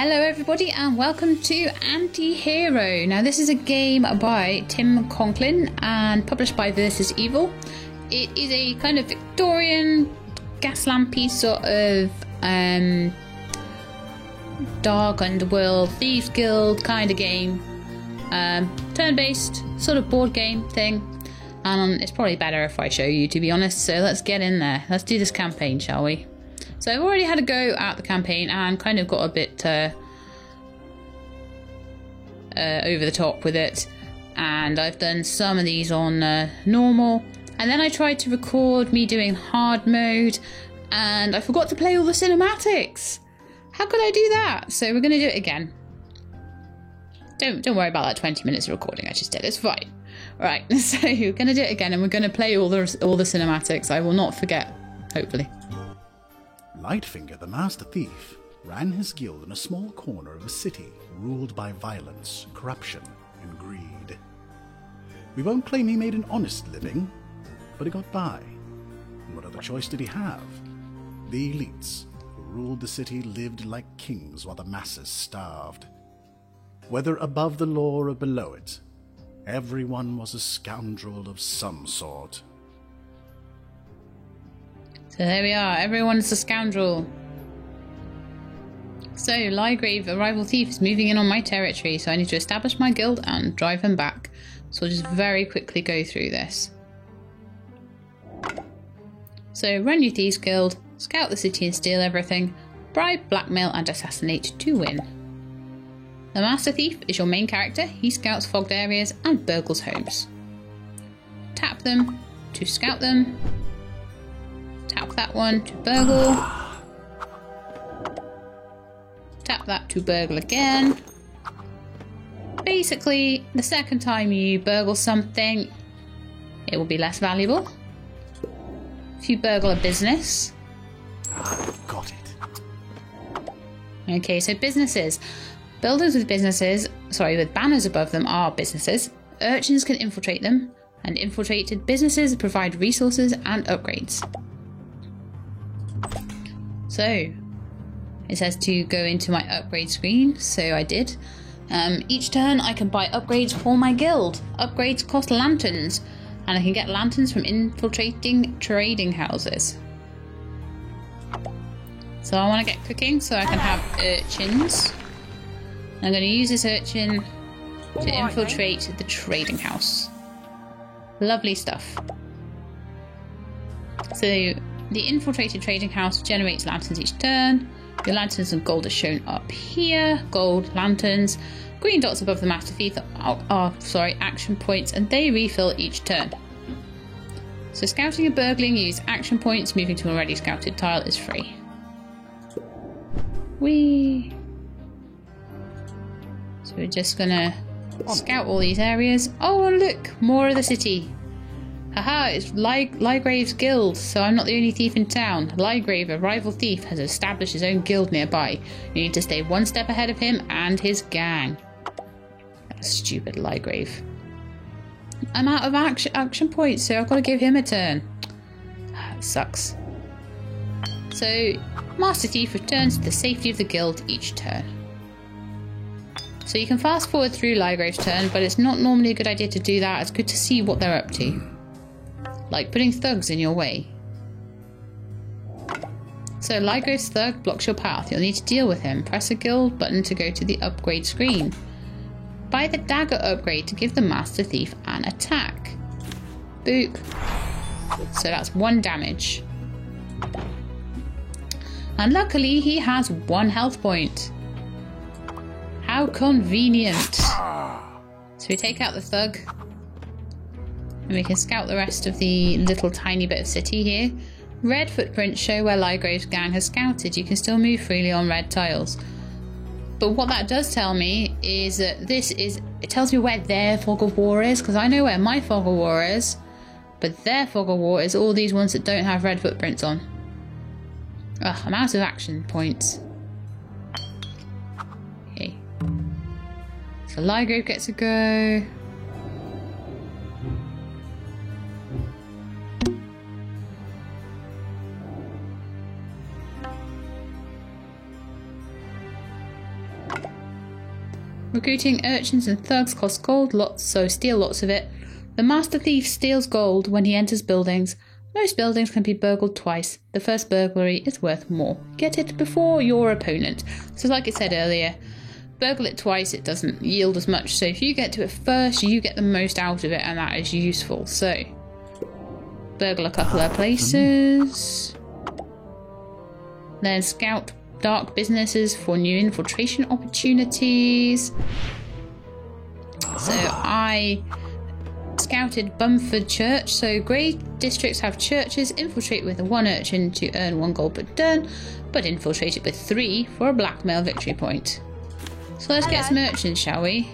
Hello everybody and welcome to Anti-Hero. Now this is a game by Tim Conklin and published by Versus Evil. It is a kind of Victorian Gaslampy sort of dark underworld thieves guild kind of game. Turn-based sort of board game thing. And it's probably better if I show you, to be honest, so let's get in there. Let's do this campaign, shall we? So I've already had a go at the campaign and kind of got a bit over the top with it. And I've done some of these on normal. And then I tried to record me doing hard mode and I forgot to play all the cinematics. How could I do that? So we're going to do it again. Don't worry about that 20 minutes of recording I just did. It's fine. Right, so we're going to do it again and we're going to play all the cinematics. I will not forget, hopefully. Lightfinger, the master thief, ran his guild in a small corner of a city ruled by violence, corruption, and greed. We won't claim he made an honest living, but he got by. And what other choice did he have? The elites, who ruled the city, lived like kings while the masses starved. Whether above the law or below it, everyone was a scoundrel of some sort. So there we are, everyone's a scoundrel. So, Lygrave, a rival thief, is moving in on my territory, so I need to establish my guild and drive him back. So I'll just very quickly go through this. So, run your thieves guild, scout the city and steal everything, bribe, blackmail and assassinate to win. The Master Thief is your main character. He scouts fogged areas and burgles homes. Tap them to scout them. Tap that one to burgle. Tap that to burgle again. Basically, the second time you burgle something, it will be less valuable. If you burgle a business. Got it. Okay, so businesses. Buildings with with banners above them are businesses. Urchins can infiltrate them, and infiltrated businesses provide resources and upgrades. So, it says to go into my upgrade screen, so I did. Each turn I can buy upgrades for my guild. Upgrades cost lanterns, and I can get lanterns from infiltrating trading houses. So I want to get cooking so I can have urchins. I'm going to use this urchin to infiltrate the trading house. Lovely stuff. So the infiltrated trading house generates lanterns each turn. Your lanterns and gold are shown up here. Gold lanterns. Green dots above the Master Thief are action points, and they refill each turn. So scouting and burgling use action points. Moving to an already scouted tile is free. Whee! So we're just gonna scout all these areas. Oh, and look! More of the city. Haha, it's Lygrave's guild, so I'm not the only thief in town. Lygrave, a rival thief, has established his own guild nearby. You need to stay one step ahead of him and his gang. That stupid Lygrave. I'm out of action points, so I've got to give him a turn. It sucks. So, Master Thief returns to the safety of the guild each turn. So you can fast forward through Lygrave's turn, but it's not normally a good idea to do that. It's good to see what they're up to. Like putting thugs in your way. So Lygrave's thug blocks your path. You'll need to deal with him. Press a guild button to go to the upgrade screen. Buy the dagger upgrade to give the Master Thief an attack. Boop. So that's 1 damage. And luckily he has 1 health point. How convenient. So we take out the thug. And we can scout the rest of the little tiny bit of city here. Red footprints show where Lygrave's gang has scouted. You can still move freely on red tiles. But what that does tell me is that it tells me where their fog of war is, because I know where my fog of war is, but their fog of war is all these ones that don't have red footprints on. Ugh, I'm out of action points. Okay. So Lygrave gets a go. Recruiting urchins and thugs costs gold lots, so steal lots of it. The master thief steals gold when he enters buildings. Most buildings can be burgled twice. The first burglary is worth more. Get it before your opponent. So like I said earlier, burgle it twice, it doesn't yield as much. So if you get to it first, you get the most out of it, and that is useful. So, burgle a couple of places. Then scout dark businesses for new infiltration opportunities. So I scouted Bumford Church. So grey districts have churches. Infiltrate with 1 urchin to earn 1 gold per turn, but infiltrate it with 3 for a blackmail victory point. So let's get some urchins, shall we?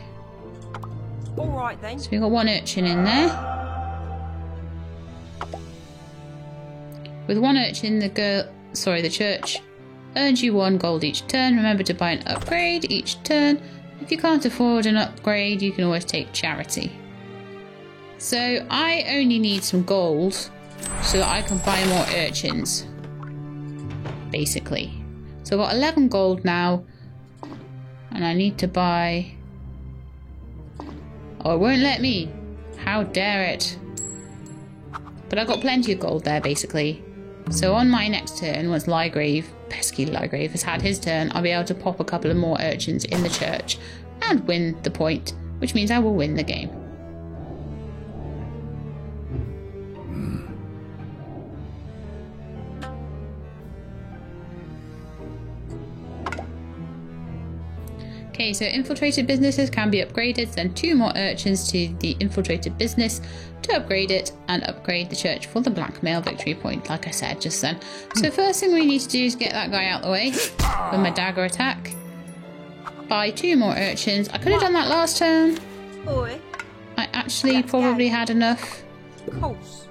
Alright then. So we've got 1 urchin in there. With 1 urchin, the church earns you 1 gold each turn. Remember to buy an upgrade each turn. If you can't afford an upgrade, you can always take charity. So I only need some gold so that I can buy more urchins, basically. So I've got 11 gold now, and I need to buy... Oh, it won't let me. How dare it. But I've got plenty of gold there, basically. So on my next turn, once Lygrave, pesky Lygrave, has had his turn, I'll be able to pop a couple of more urchins in the church and win the point, which means I will win the game. Okay, so infiltrated businesses can be upgraded, send 2 more urchins to the infiltrated business to upgrade it, and upgrade the church for the blackmail victory point, like I said just then. So first thing we need to do is get that guy out the way with my dagger attack. Buy 2 more urchins. I could have done that last turn. Boy. I actually probably had enough. Of course.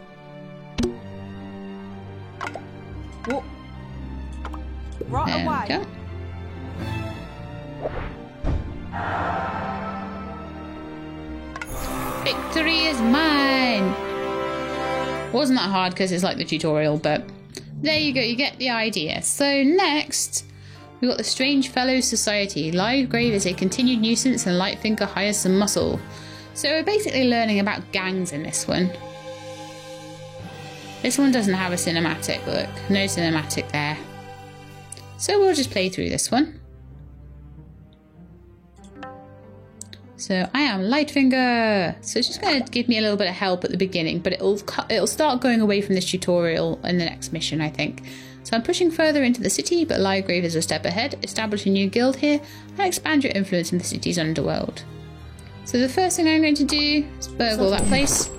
What? Right There away. we go. Victory is mine! Wasn't that hard because it's like the tutorial, but there you go, you get the idea. So next, we've got the Strange Fellows Society. Lygrave is a continued nuisance and Lightfinger hires some muscle. So we're basically learning about gangs in this one. This one doesn't have a cinematic, look. No cinematic there. So we'll just play through this one. So I am Lightfinger. So it's just going to give me a little bit of help at the beginning, but it'll start going away from this tutorial in the next mission, I think. So I'm pushing further into the city, but Lygrave is a step ahead. Establish a new guild here and expand your influence in the city's underworld. So the first thing I'm going to do is burgle that place.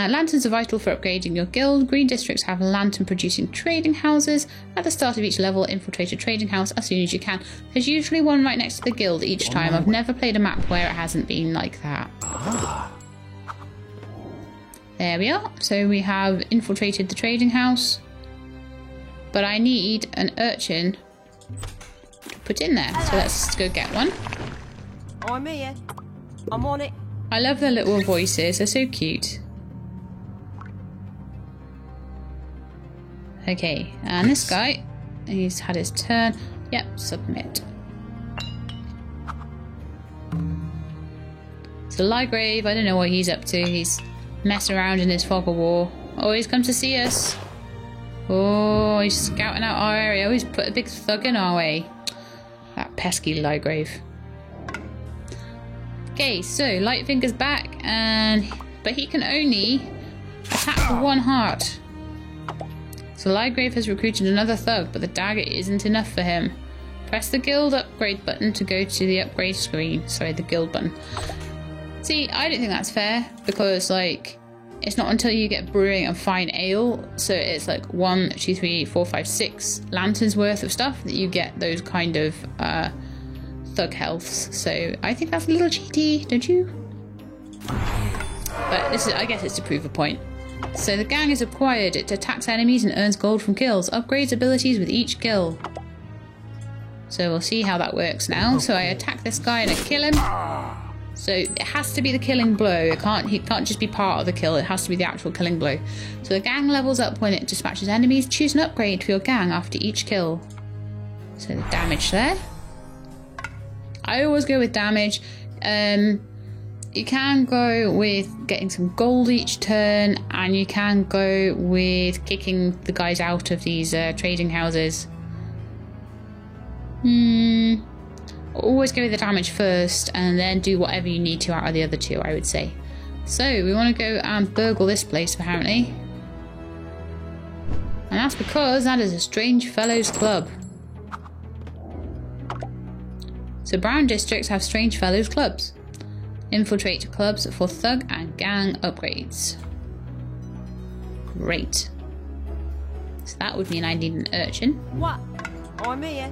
Lanterns are vital for upgrading your guild. Green districts have lantern-producing trading houses. At the start of each level, infiltrate a trading house as soon as you can. There's usually one right next to the guild each time. I've never played a map where it hasn't been like that. There we are. So we have infiltrated the trading house. But I need an urchin to put in there. So let's go get one. I'm here. I'm on it. I love their little voices. They're so cute. Okay, and this guy, he's had his turn. Yep, submit. So Lygrave, I don't know what he's up to. He's messing around in his fog of war. Oh, he's come to see us. Oh, he's scouting out our area. Oh, he's put a big thug in our way. That pesky Lygrave. Okay, so Lightfinger's back, but he can only attack with 1 heart. So Lygrave has recruited another thug, but the dagger isn't enough for him. Press the guild upgrade button to go to the upgrade screen. Sorry, the guild button. See, I don't think that's fair, because, like, it's not until you get brewing and fine ale, so it's like 1, 2, 3, 4, 5, 6 lanterns worth of stuff that you get those kind of thug healths. So I think that's a little cheaty, don't you? But this is, I guess it's to prove a point. So the gang is acquired. It attacks enemies and earns gold from kills. Upgrades abilities with each kill. So we'll see how that works now. So I attack this guy and I kill him. So it has to be the killing blow. He can't just be part of the kill. It has to be the actual killing blow. So the gang levels up when it dispatches enemies. Choose an upgrade for your gang after each kill. So the damage there. I always go with damage. You can go with getting some gold each turn, and you can go with kicking the guys out of these trading houses. Always go with the damage first, and then do whatever you need to out of the other two, I would say. So, we want to go and burgle this place, apparently. And that's because that is a Strange Fellows Club. So brown districts have Strange Fellows clubs. Infiltrate clubs for thug and gang upgrades. Great. So that would mean I need an urchin. What? I'm here.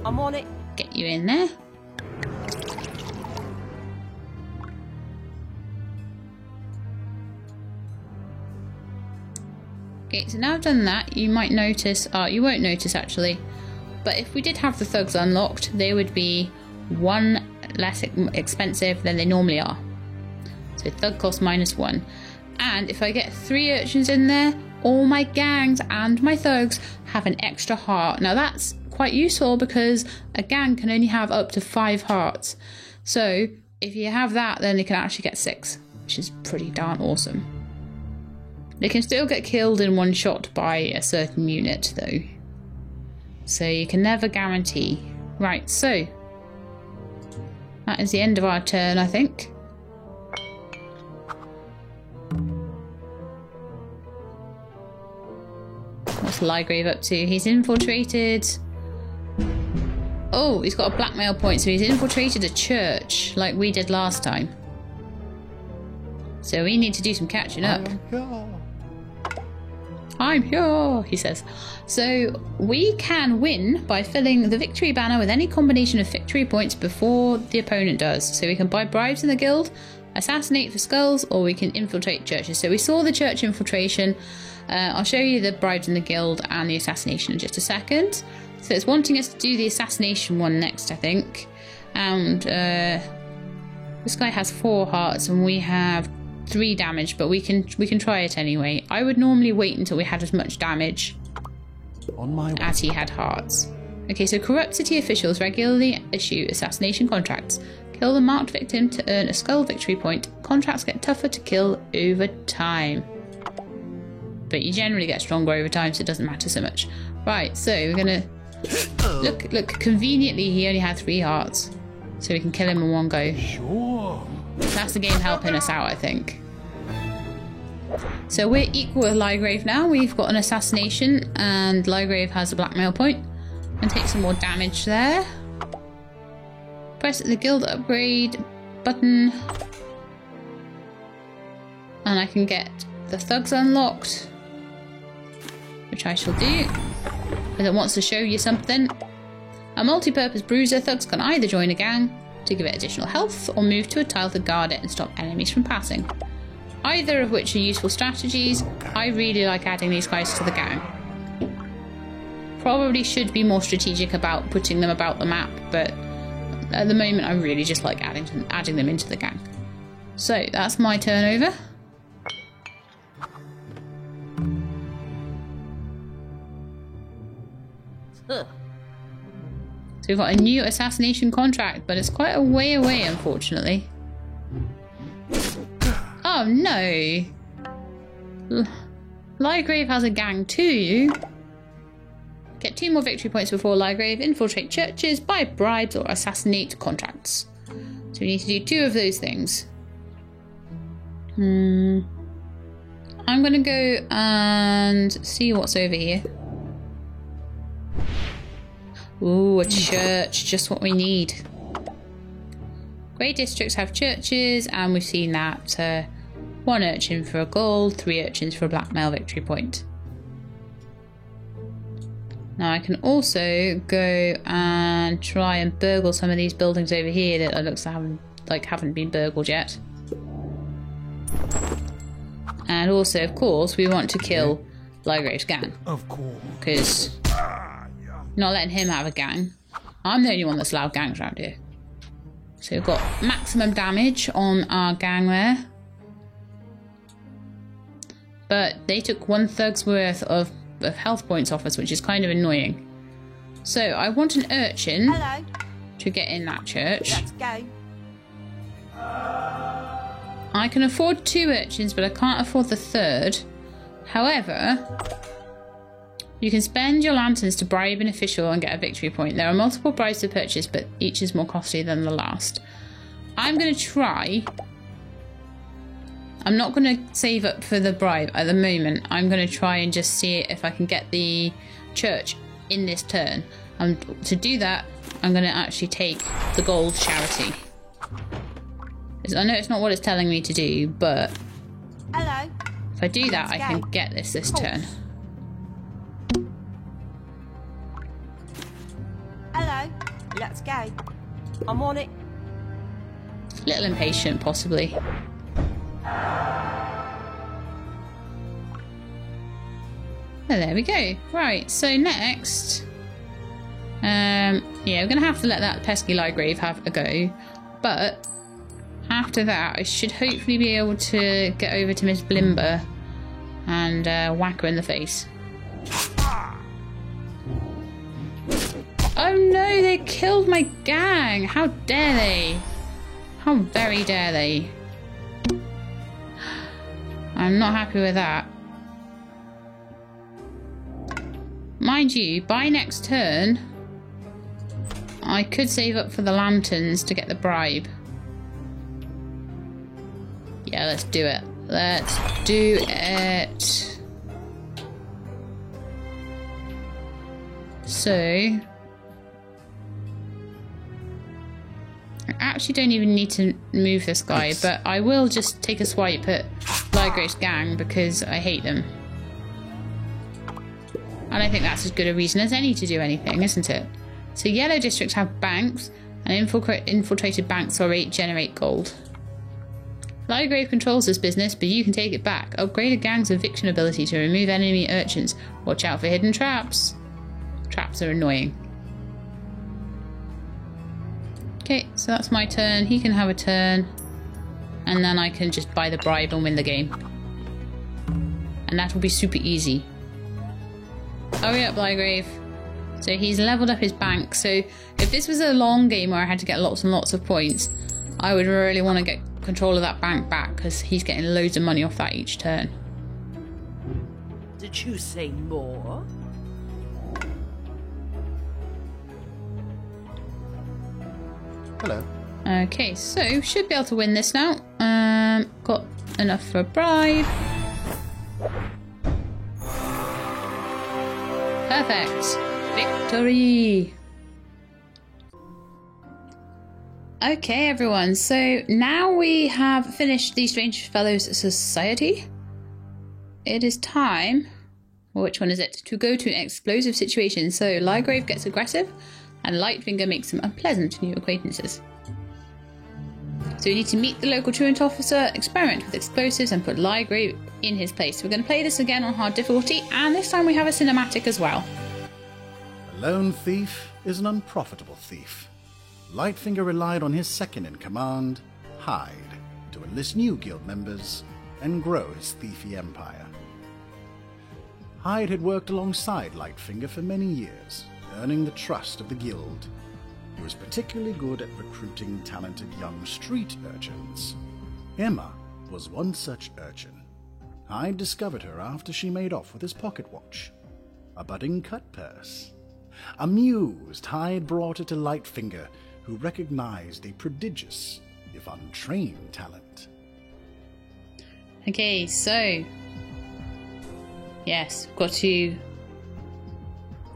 I'm on it. Get you in there. Okay, so now I've done that, you might notice, you won't notice actually, but if we did have the thugs unlocked, they would be 1 less expensive than they normally are. So thug cost -1. And if I get 3 urchins in there, all my gangs and my thugs have an extra heart. Now that's quite useful because a gang can only have up to 5 hearts. So if you have that, then they can actually get 6, which is pretty darn awesome. They can still get killed in one shot by a certain unit though. So you can never guarantee. Right, so that is the end of our turn, I think. What's Lygrave up to? He's infiltrated. Oh, he's got a blackmail point, so he's infiltrated a church like we did last time. So we need to do some catching up. I'm here, he says. So we can win by filling the victory banner with any combination of victory points before the opponent does. So we can buy bribes in the guild, assassinate for skulls, or we can infiltrate churches. So we saw the church infiltration. I'll show you the bribes in the guild and the assassination in just a second. So it's wanting us to do the assassination one next, I think. And this guy has 4 hearts and we have 3 damage, but we can try it anyway. I would normally wait until we had as much damage as he had hearts. Okay, so corrupt city officials regularly issue assassination contracts. Kill the marked victim to earn a skull victory point. Contracts get tougher to kill over time. But you generally get stronger over time, so it doesn't matter so much. Right, so we're gonna look, conveniently he only had 3 hearts. So we can kill him in one go. Sure. That's the game helping us out, I think. So we're equal with Lygrave now. We've got an assassination and Lygrave has a blackmail point. And take some more damage there. Press the guild upgrade button. And I can get the thugs unlocked. Which I shall do. Because it wants to show you something. A multi-purpose bruiser. Thugs can either join a gang to give it additional health or move to a tile to guard it and stop enemies from passing. Either of which are useful strategies. I really like adding these guys to the gang. Probably should be more strategic about putting them about the map, but at the moment I really just like adding them into the gang. So that's my turn over. So we've got a new assassination contract, but it's quite a way away, unfortunately. Oh no! Lygrave has a gang too. Get 2 more victory points before Lygrave. Infiltrate churches, buy bribes, or assassinate contracts. So we need to do 2 of those things. I'm gonna go and see what's over here. Ooh, a church, just what we need. Grey districts have churches, and we've seen that 1 urchin for a gold, 3 urchins for a blackmail victory point. Now I can also go and try and burgle some of these buildings over here that it looks like haven't been burgled yet. And also, of course, we want to kill Lygrave's gang. Of course. Because not letting him have a gang. I'm the only one that's allowed gangs around here. So we've got maximum damage on our gang there. But they took 1 thug's worth of health points off us, which is kind of annoying. So I want an urchin. Hello. to get in that church. Let's go. I can afford 2 urchins, but I can't afford the 3rd. However, you can spend your lanterns to bribe an official and get a victory point. There are multiple bribes to purchase, but each is more costly than the last. I'm going to try. I'm not going to save up for the bribe at the moment. I'm going to try and just see if I can get the church in this turn. And to do that, I'm going to actually take the gold charity. I know it's not what it's telling me to do, but Hello. if I do that, I can get this turn. Hello. Let's go. I'm on it. A little impatient, possibly. Oh, there we go. Right, so next... yeah, we're going to have to let that pesky Lygrave have a go. But after that, I should hopefully be able to get over to Miss Blimber and whack her in the face. Oh no, they killed my gang! How dare they? How very dare they? I'm not happy with that. Mind you, by next turn, I could save up for the lanterns to get the bribe. Yeah, let's do it. Let's do it. So, I actually don't even need to move this guy, but I will just take a swipe at Lygrave's gang because I hate them. And I think that's as good a reason as any to do anything, isn't it? So yellow districts have banks, and infiltrated banks generate gold. Lygrave controls this business, but you can take it back. Upgrade a gang's eviction ability to remove enemy urchins. Watch out for hidden traps. Traps are annoying. Okay, so that's my turn. He can have a turn. And then I can just buy the bribe and win the game. And that will be super easy. Hurry up, Lygrave. So he's leveled up his bank. So if this was a long game where I had to get lots and lots of points, I would really want to get control of that bank back because he's getting loads of money off that each turn. Did you say more? Hello. Okay, so should be able to win this now. Got enough for a bribe. Perfect. Victory. Okay, everyone. So now we have finished the Strange Fellows Society. It is time. Which one is it? To go to an explosive situation. So Lygrave gets aggressive, and Lightfinger makes some unpleasant new acquaintances. So we need to meet the local truant officer, experiment with explosives, and put Lygrave in his place. We're going to play this again on hard difficulty, and this time we have a cinematic as well. A lone thief is an unprofitable thief. Lightfinger relied on his second-in-command, Hyde, to enlist new guild members and grow his thiefy empire. Hyde had worked alongside Lightfinger for many years, earning the trust of the guild. He was particularly good at recruiting talented young street urchins. Emma was one such urchin. Hyde discovered her after she made off with his pocket watch, a budding cut purse. Amused, Hyde brought her to Lightfinger, who recognized a prodigious, if untrained, talent. Okay, so... Yes, got to...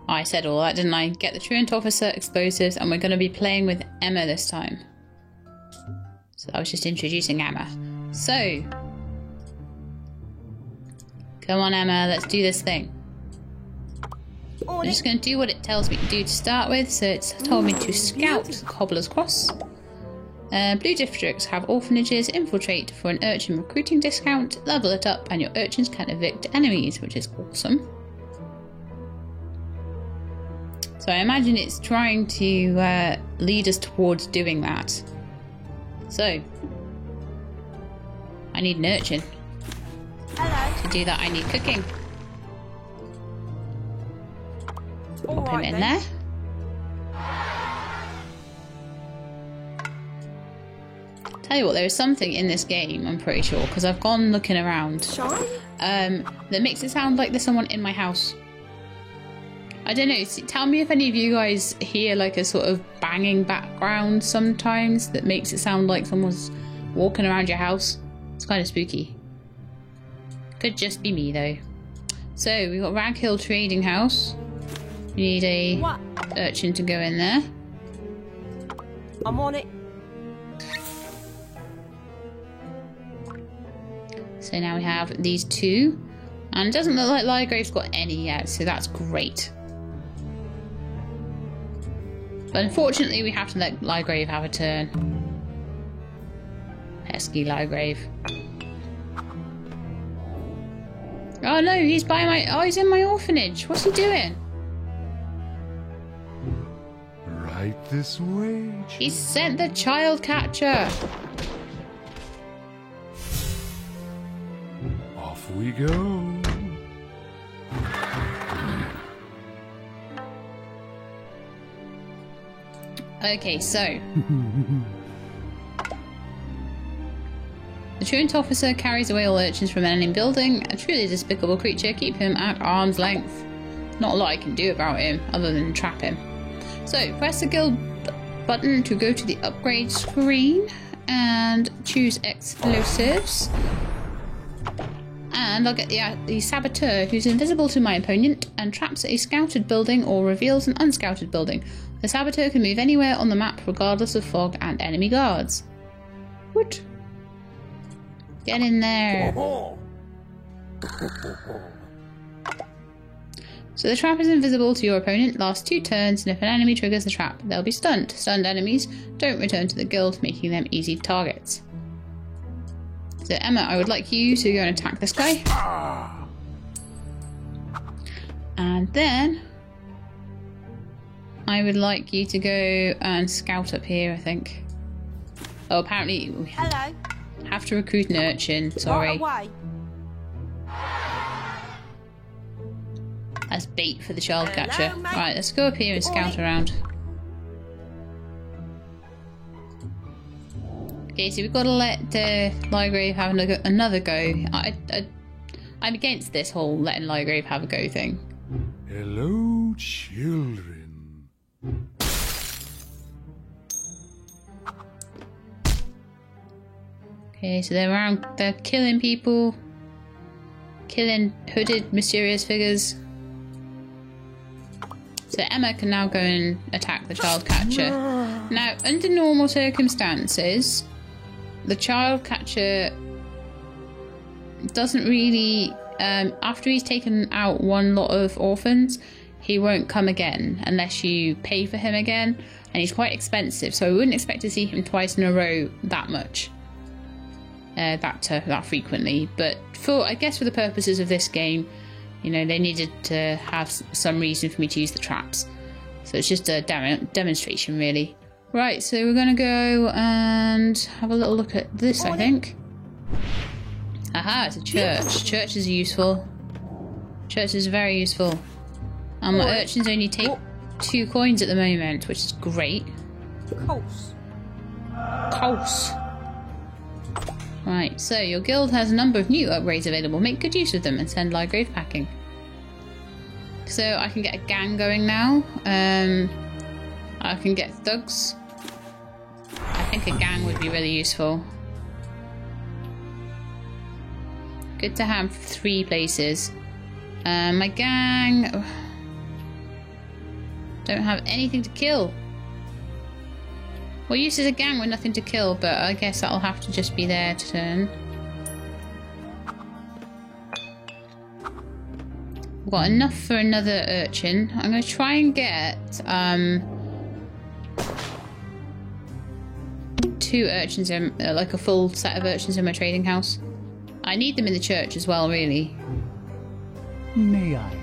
Oh, I said all that, didn't I? Get the truant officer, explosives, and we're going to be playing with Emma this time. So I was just introducing Emma. So... Come on, Emma, let's do this thing. I'm just going to do what it tells me to do to start with. So it's told me to scout Cobbler's Cross. Blue districts have orphanages. Infiltrate for an urchin recruiting discount. Level it up and your urchins can evict enemies, which is awesome. So I imagine it's trying to lead us towards doing that. So, I need an urchin. Hello. To do that I need cooking. Pop him in there. Tell you what, there is something in this game, I'm pretty sure, because I've gone looking around, that makes it sound like there's someone in my house. I don't know, tell me if any of you guys hear like a sort of banging background sometimes that makes it sound like someone's walking around your house. It's kind of spooky. Could just be me though. So, we've got Raghill Trading House. We need a urchin to go in there. I'm on it. So now we have these two. And it doesn't look like Lygrave's got any yet, so that's great. But unfortunately we have to let Lygrave have a turn. Pesky Lygrave. Oh no, he's by my... Oh, he's in my orphanage. What's he doing? Right this way. He sent the child catcher. Off we go. Okay, so... The truant officer carries away all urchins from an enemy building. A truly despicable creature. Keep him at arm's length. Not a lot I can do about him, other than trap him. So, press the guild button to go to the upgrade screen. And choose explosives. And I'll get the saboteur, who's invisible to my opponent, and traps a scouted building or reveals an unscouted building. The saboteur can move anywhere on the map regardless of fog and enemy guards. What? Get in there. So the trap is invisible to your opponent, lasts 2 turns, and if an enemy triggers the trap, they'll be stunned. Stunned enemies don't return to the guild, making them easy targets. So Emma, I would like you to go and attack this guy. And then I would like you to go and scout up here, I think. Oh, apparently we Hello. have to recruit an urchin, sorry. Right away. That's bait for the child Hello, catcher. mate. Right, let's go up here and scout around. Okay, so we've got to let Lygrave have another go. I'm against this whole letting Lygrave have a go thing. Hello, children. Okay, so they're around, they're killing people. Killing hooded, mysterious figures. So Emma can now go and attack the child catcher. Now, under normal circumstances, the child catcher doesn't really... after he's taken out one lot of orphans, he won't come again unless you pay for him again. And he's quite expensive, so I wouldn't expect to see him twice in a row that much. That frequently. But I guess for the purposes of this game, you know, they needed to have some reason for me to use the traps. So it's just a demonstration, really. Right, so we're going to go and have a little look at this, I think. Aha, it's a church. Church is useful. Church is very useful. And my urchins only take 2 coins at the moment, which is great. Course. Right, so your guild has a number of new upgrades available. Make good use of them and send Lygrave packing. So I can get a gang going now. I can get thugs. I think a gang would be really useful. Good to have 3 places. My gang... don't have anything to kill. What use is a gang with nothing to kill, but I guess that'll have to just be their turn. We've got enough for another urchin. I'm going to try and get 2 urchins, like a full set of urchins in my trading house. I need them in the church as well, really. May I help you?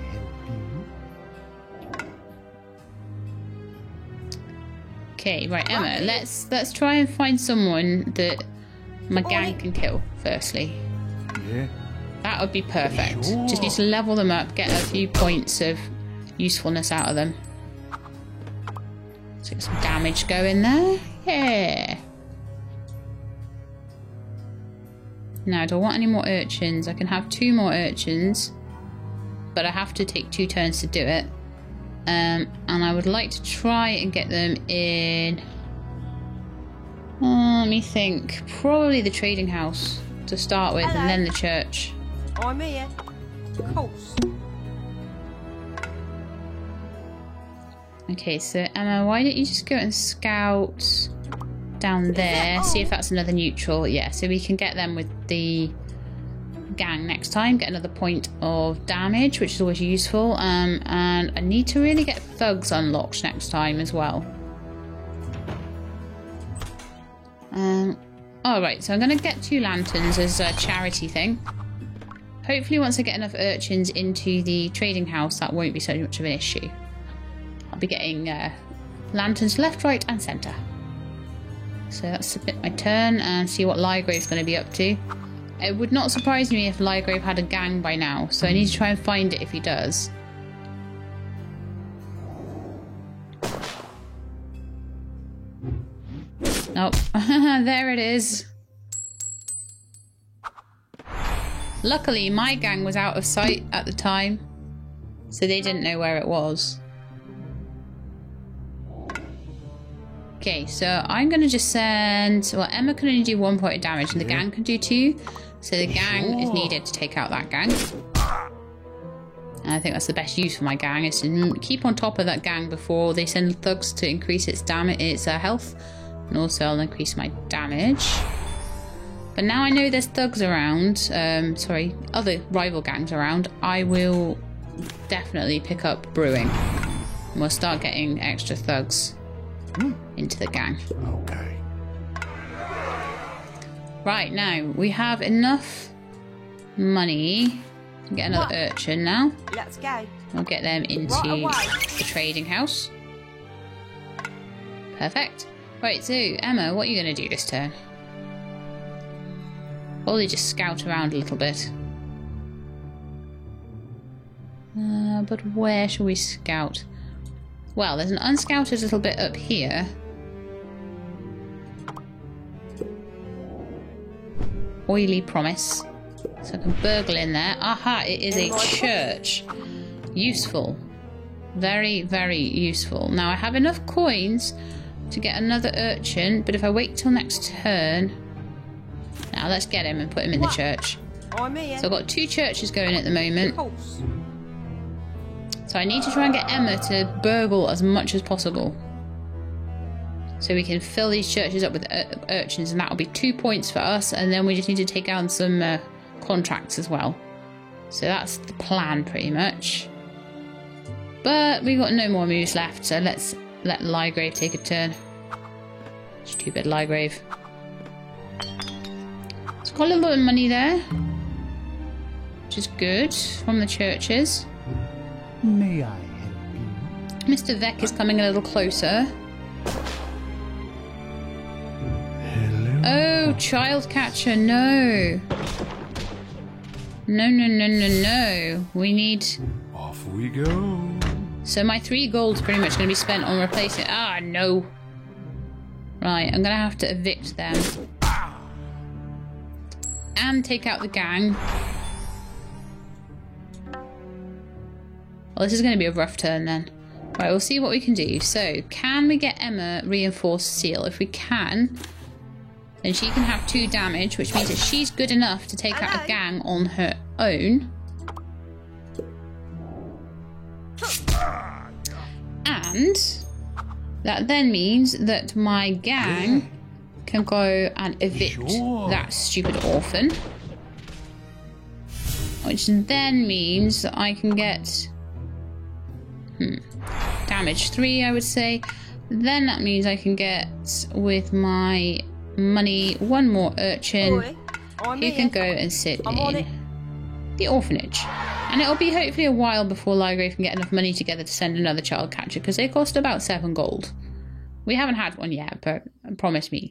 Okay, right, Emma, let's try and find someone that my gang can kill, firstly. Yeah. That would be perfect. Sure. Just need to level them up, get a few points of usefulness out of them. Let's get some damage going there. Yeah. Now, do I want any more urchins? I can have 2 more urchins, but I have to take 2 turns to do it. And I would like to try and get them in... let me think. Probably the trading house to start with, and then the church. I'm here. Of course. Okay, so Emma, why don't you just go and scout down there, see if that's another neutral. Yeah, so we can get them with the gang next time, get another point of damage, which is always useful. And I need to really get thugs unlocked next time as well. Alright, so I'm going to get 2 lanterns as a charity thing. Hopefully once I get enough urchins into the trading house, that won't be so much of an issue. I'll be getting lanterns left, right and centre. So let's submit my turn and see what Lygrave's going to be up to. It would not surprise me if Lygrave had a gang by now, so I need to try and find it if he does. Nope. There it is. Luckily, my gang was out of sight at the time, so they didn't know where it was. Okay, so I'm going to just send... Well, Emma can only do 1 point of damage, and the gang can do 2. So the gang is needed to take out that gang. And I think that's the best use for my gang, is to keep on top of that gang before they send thugs to increase its damage, its health. And also I'll increase my damage. But now I know there's thugs around, sorry, other rival gangs around, I will definitely pick up brewing. And we'll start getting extra thugs into the gang. Okay. Right, now, we have enough money to get another urchin now. Let's go. We'll get them into the trading house. Perfect. Right, so, Emma, what are you going to do this turn? Probably just scout around a little bit. But where shall we scout? Well, there's an unscouted little bit up here. Oily promise. So I can burgle in there. Aha, it is a church. Useful. Very, very useful. Now I have enough coins to get another urchin, but if I wait till next turn... Now let's get him and put him in the church. I'm here. So I've got 2 churches going at the moment. Of course. So I need to try and get Emma to burgle as much as possible. So we can fill these churches up with urchins, and that'll be 2 points for us, and then we just need to take down some contracts as well. So that's the plan pretty much. But we've got no more moves left, so let's let Lygrave take a turn. Stupid Lygrave. It's got a little bit of money there, which is good from the churches. May I help you? Mr. Vec is coming a little closer. Hello. Oh, child catcher, no. No, no, no, no, no. We need... Off we go. So my 3 gold's pretty much going to be spent on replacing... Ah, no. Right, I'm going to have to evict them. And take out the gang. Well, this is going to be a rough turn then. Right, we'll see what we can do. So, can we get Emma reinforced seal? If we can, then she can have 2 damage, which means that she's good enough to take out a gang on her own. And that then means that my gang can go and evict that stupid orphan. Which then means that I can get... damage 3, I would say. Then that means I can get, with my money, 1 more urchin who can go and sit in the orphanage. And it'll be hopefully a while before Lygrave can get enough money together to send another child catcher, because they cost about 7 gold. We haven't had one yet, but I promise you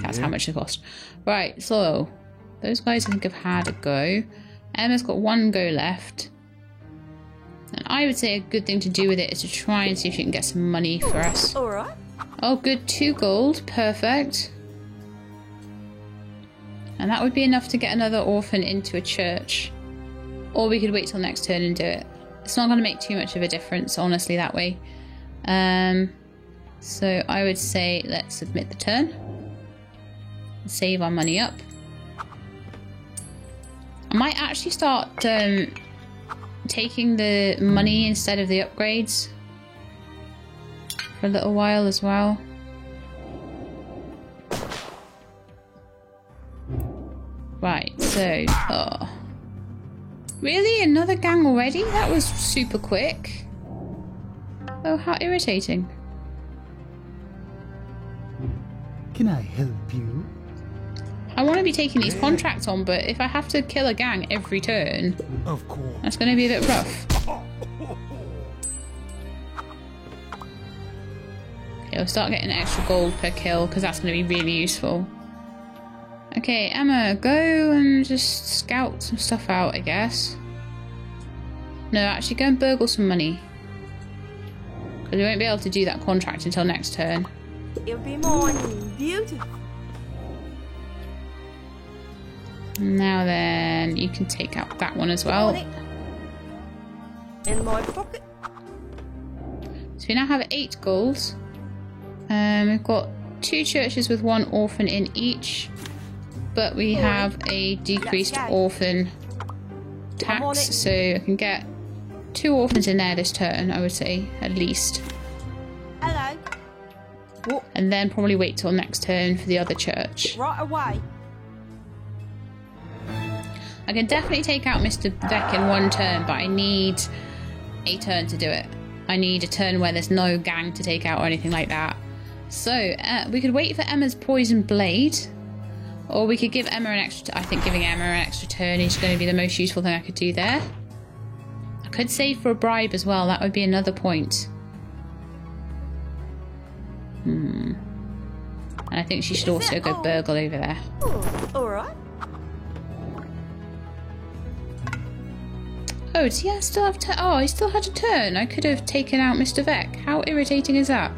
that's how much they cost. Right, so those guys I think have had a go. Emma's got 1 go left. And I would say a good thing to do with it is to try and see if you can get some money for us. Alright. Oh, good. 2 gold. Perfect. And that would be enough to get another orphan into a church. Or we could wait till next turn and do it. It's not going to make too much of a difference, honestly, that way. So I would say let's submit the turn. Save our money up. I might actually start taking the money instead of the upgrades for a little while as well. Right, so... Oh. Really? Another gang already? That was super quick. Oh, how irritating. Can I help you? I want to be taking these contracts on, but if I have to kill a gang every turn, Of course. that's going to be a bit rough. Okay, we'll start getting extra gold per kill, because that's going to be really useful. Okay, Emma, go and just scout some stuff out, I guess. No, actually go and burgle some money. Because we won't be able to do that contract until next turn. It'll be mine. Beautiful. Now then, you can take out that one as well. In my pocket. So we now have 8 golds. We've got 2 churches with 1 orphan in each. But we have a decreased orphan tax, so I can get 2 orphans in there this turn, I would say, at least. Hello. And then probably wait till next turn for the other church. Right away. I can definitely take out Mr. Beck in 1 turn, but I need a turn to do it. I need a turn where there's no gang to take out or anything like that. So, we could wait for Emma's Poison Blade. Or we could give Emma an extra... I think giving Emma an extra turn is going to be the most useful thing I could do there. I could save for a bribe as well. That would be another point. And I think she should also go burgle over there. Oh, alright. Oh, does he still have to... Oh, he still had a turn. I could have taken out Mr. Beck. How irritating is that?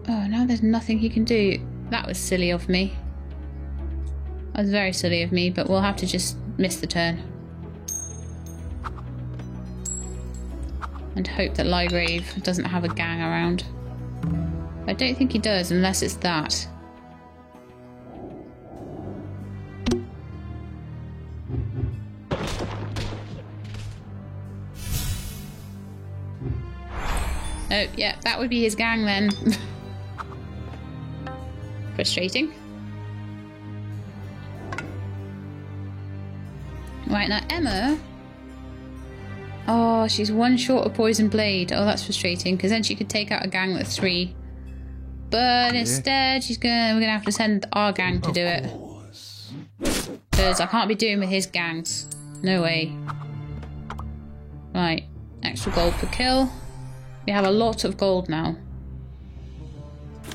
Oh, now there's nothing he can do. That was silly of me. That was very silly of me, but we'll have to just miss the turn. And hope that Lygrave doesn't have a gang around. I don't think he does, unless it's that. Oh, yeah, that would be his gang then. Frustrating. Right, now Emma... Oh, she's 1 short of Poison Blade. Oh, that's frustrating, because then she could take out a gang with 3. But instead, we're gonna have to send our gang to do it. Because I can't be doing with his gangs. No way. Right, extra gold per kill. We have a lot of gold now.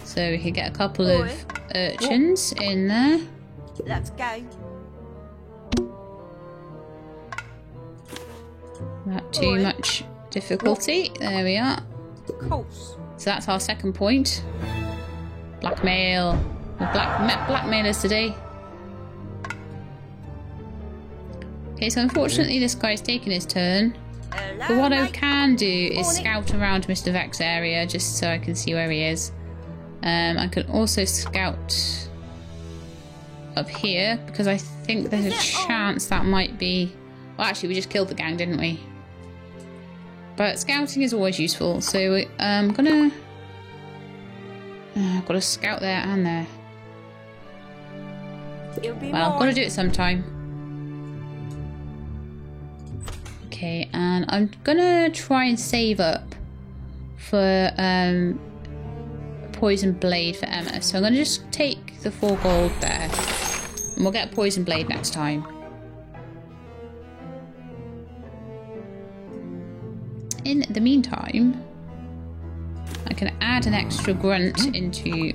So we could get a couple of urchins in there. Let's go. Not too much difficulty. There we are. Of course. So that's our second point. Blackmail. We're blackmailers today. Okay, so unfortunately this guy's taken his turn. But what I can do is scout around Mr. Vex's area just so I can see where he is. I can also scout up here because I think there's a chance that might be... Well, actually, we just killed the gang, didn't we? But scouting is always useful, so I'm gonna... I've got to scout there and there. Well, I've got to do it sometime. Okay, and I'm gonna try and save up for Poison Blade for Emma. So I'm gonna just take the 4 gold there, and we'll get Poison Blade next time. In the meantime, I can add an extra grunt into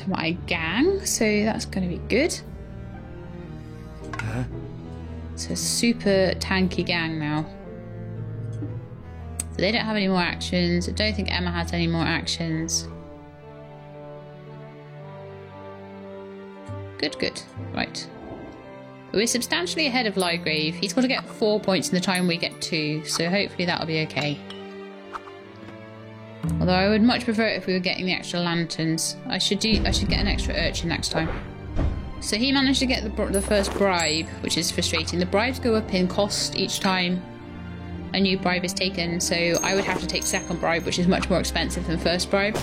my gang, so that's going to be good. It's a super tanky gang now. So they don't have any more actions. I don't think Emma has any more actions. Good, good. Right. We're substantially ahead of Lygrave. He's got to get 4 points in the time we get 2, so hopefully that'll be okay. Although I would much prefer it if we were getting the extra lanterns. I should get an extra urchin next time. So he managed to get the first bribe, which is frustrating. The bribes go up in cost each time a new bribe is taken, so I would have to take second bribe, which is much more expensive than first bribe.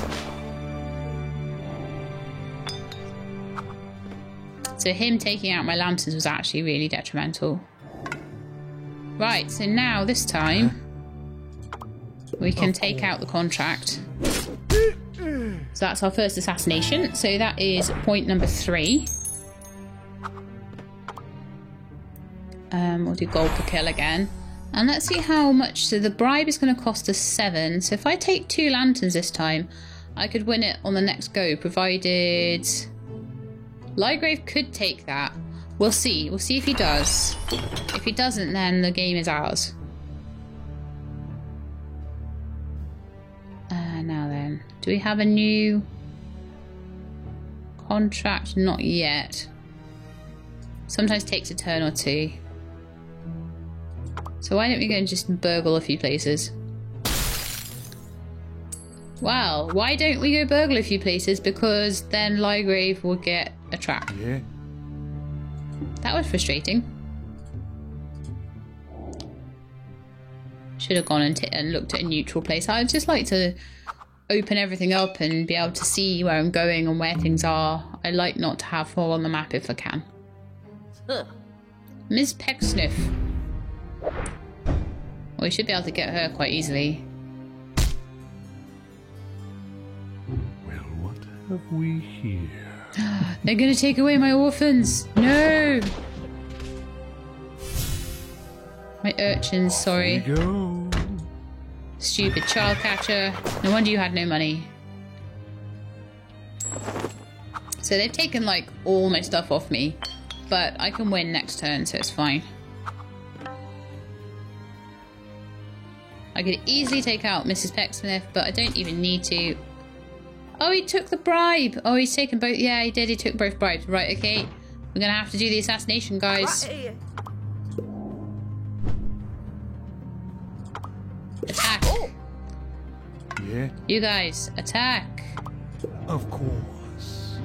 So him taking out my lanterns was actually really detrimental. Right, so now this time we can take out the contract. So that's our first assassination. So that is point number 3. We'll do gold per kill again. And let's see how much. So the bribe is going to cost us 7. So if I take 2 lanterns this time, I could win it on the next go, provided Lygrave could take that. We'll see. We'll see if he does. If he doesn't, then the game is ours. Now then, do we have a new contract? Not yet. Sometimes takes a turn or 2. So why don't we go and just burgle a few places? Well, why don't we go burgle a few places? Because then Lygrave will get a trap. Yeah. That was frustrating. Should have gone and looked at a neutral place. I'd just like to open everything up and be able to see where I'm going and where things are. I like not to have all on the map if I can. Ms. Pecksniff. Well, we should be able to get her quite easily. Well, what have we here? They're gonna take away my orphans! No! My urchins, sorry. Here we go. Stupid child catcher. No wonder you had no money. So they've taken like all my stuff off me, but I can win next turn, so it's fine. I could easily take out Mrs. Pecksmith, but I don't even need to. Oh, he took the bribe. Oh, he's taken both. Yeah, he did. He took both bribes. Right, okay. We're going to have to do the assassination, guys. Right here. Attack. Oh, Yeah, You guys, attack. of course.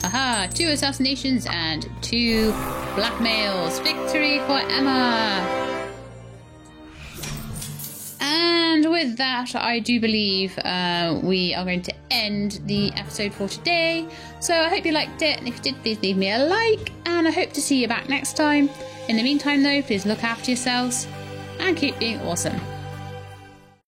Aha, 2 assassinations and 2 blackmails. Victory for Emma. And with that, I do believe we are going to end the episode for today. So I hope you liked it, and if you did, please leave me a like, and I hope to see you back next time. In the meantime though, please look after yourselves and keep being awesome.